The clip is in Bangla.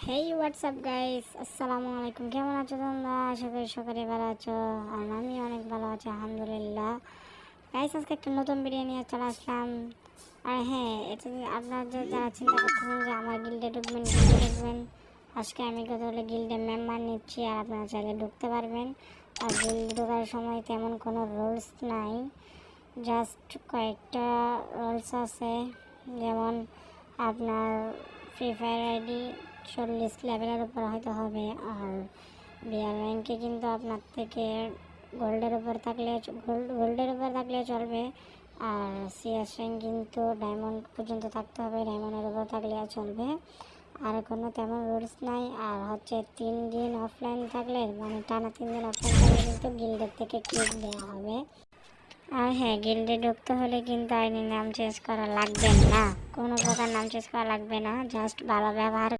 হেই হোয়াটসঅ্যাপ গাইস, আসসালামু আলাইকুম। কেমন আছো তোমরা? আশা করি সকালে ভালো আছো, আর আমি অনেক ভালো আছি আলহামদুলিল্লাহ। গাইস, আজকে একটা নতুন ভিডিও নিয়ে চলে আসলাম। আর হ্যাঁ, এটা আপনারা যারা চিন্তা করতেছেন যে আমার গিল্ডে ঢুকবেন, আজকে আমি কথা হলে গিল্ডে মেম্বার নিচ্ছি, আর আপনারা চাইলে ঢুকতে পারবেন। আর গিল্ডে ঢোকার সময় তেমন কোনো রুলস নাই, জাস্ট কয়েকটা রুলস আছে। যেমন আপনার ফ্রি ফায়ার আইডি 40 লেভেলের উপর হয়তো হবে, আর বিআর র্যাঙ্কে কিন্তু আপনার থেকে গোল্ডের উপর থাকলে চলবে। আর সিএস র্যাঙ্ক কিন্তু ডায়মন্ড পর্যন্ত থাকতে হবে, ডায়মন্ডের উপর থাকলে চলবে। আর কোনো তেমন রুলস নাই। আর হচ্ছে 3 দিন অফলাইন থাকলে, মানে টানা 3 দিন অফলাইন থাকলে কিন্তু গিল্ডের থেকে কিক দেওয়া হবে। আর হ্যাঁ, গিল্ডে ঢুকতে হলে কিন্তু আইডি নাম চেঞ্জ করা লাগবে না, কোনো প্রকার নাম চেঞ্জ করা লাগবে না, জাস্ট ভালো ব্যবহার